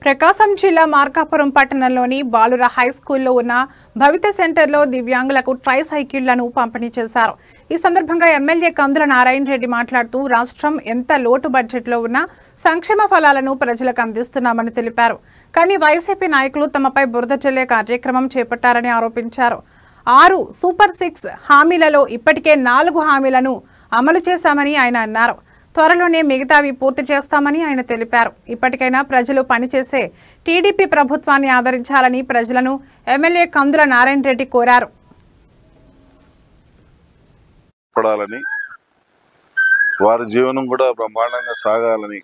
ప్రకాశం జిల్లా మార్కాపురం పట్టణంలోని బాలుర హై స్కూల్లో ఉన్న భవిత సెంటర్లో దివ్యాంగులకు ట్రై సైకిళ్లను పంపిణీ చేశారు. ఈ సందర్భంగా ఎమ్మెల్యే కందుల నారాయణ రెడ్డి మాట్లాడుతూ రాష్ట్రం ఎంత లోటు బడ్జెట్లో ఉన్నా సంక్షేమ ఫలాలను ప్రజలకు అందిస్తున్నామని తెలిపారు. కానీ వైసీపీ నాయకులు తమపై బురద చల్లే కార్యక్రమం చేపట్టారని ఆరోపించారు. 6 సూపర్ 6 హామీలలో ఇప్పటికే 4 హామీలను అమలు చేశామని ఆయన అన్నారు. త్వరలోనే మిగతావి పూర్తి చేస్తామని ఆయన తెలిపారు. ఇప్పటికైనా ప్రజలు పనిచేసే టీడీపీ ప్రభుత్వాన్ని ఆదరించాలని ప్రజలను ఎమ్మెల్యే కందుల నారాయణ రెడ్డి కోరారు. వారి జీవనం కూడా బ్రహ్మాండంగా సాగాలని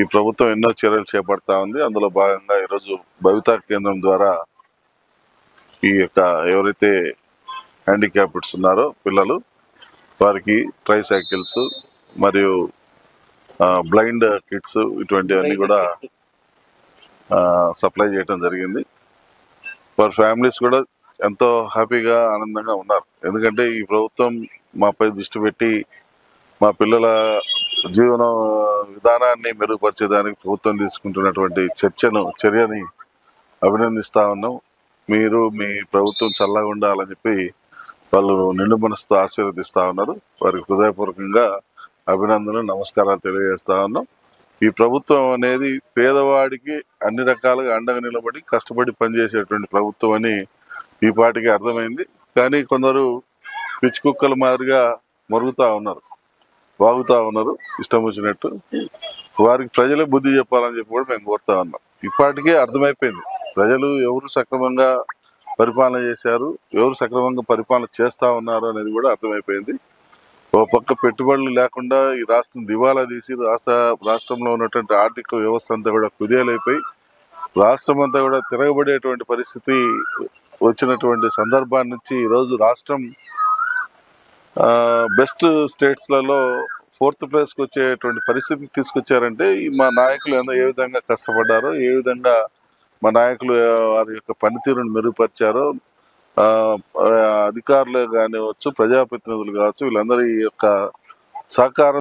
ఈ ప్రభుత్వం ఎన్నో చర్యలు చేపడతా ఉంది. అందులో భాగంగా ఈరోజు భవితా కేంద్రం ద్వారా ఈ యొక్క ఎవరైతే హ్యాండిక్యాప్డ్స్ ఉన్నారో పిల్లలు వారికి ట్రై సైకిల్స్ మరియు బ్లైండ్ కిట్స్ ఇటువంటివన్నీ కూడా సప్లై చేయడం జరిగింది. వారి ఫ్యామిలీస్ కూడా ఎంతో హ్యాపీగా ఆనందంగా ఉన్నారు. ఎందుకంటే ఈ ప్రభుత్వం మాపై దృష్టి పెట్టి మా పిల్లల జీవన విధానాన్ని మెరుగుపరిచేదానికి ప్రభుత్వం తీసుకుంటున్నటువంటి చర్యని అభినందిస్తా ఉన్నాం. మీరు మీ ప్రభుత్వం చల్లగా ఉండాలని చెప్పి వాళ్ళు నిండు మనసుతో ఆశీర్వదిస్తా ఉన్నారు. వారికి హృదయపూర్వకంగా అభినందనలు, నమస్కారాలు తెలియజేస్తా ఉన్నాం. ఈ ప్రభుత్వం అనేది పేదవాడికి అన్ని రకాలుగా అండగా నిలబడి కష్టపడి పనిచేసేటువంటి ప్రభుత్వం అని ఈ పాటికి అర్థమైంది. కానీ కొందరు పిచ్చి కుక్కల మాదిరిగా మరుగుతూ ఉన్నారు, వాగుతూ ఉన్నారు ఇష్టం వచ్చినట్టు. వారికి ప్రజలే బుద్ధి చెప్పాలని చెప్పి కూడా మేము కోరుతా ఉన్నాం. ఇప్పటికే అర్థమైపోయింది ప్రజలు ఎవరు సక్రమంగా పరిపాలన చేశారు, ఎవరు సక్రమంగా పరిపాలన చేస్తూ ఉన్నారు అనేది కూడా అర్థమైపోయింది. ఓ పక్క పెట్టుబడులు లేకుండా ఈ రాష్ట్రం దివాలా తీసి రాష్ట్రంలో ఉన్నటువంటి ఆర్థిక వ్యవస్థ అంతా కూడా కుదేలైపోయి రాష్ట్రం అంతా కూడా తిరగబడేటువంటి పరిస్థితి వచ్చినటువంటి సందర్భాన్ని నుంచి ఈరోజు రాష్ట్రం బెస్ట్ స్టేట్స్లలో 4th ప్లేస్కి వచ్చేటువంటి పరిస్థితికి తీసుకొచ్చారంటే మా నాయకులు ఏ విధంగా కష్టపడ్డారో, ఏ విధంగా మా నాయకులు వారి యొక్క పనితీరును మెరుగుపరిచారో, అధికారులు కానివచ్చు, ప్రజాప్రతినిధులు కావచ్చు, వీళ్ళందరి యొక్క సహకారం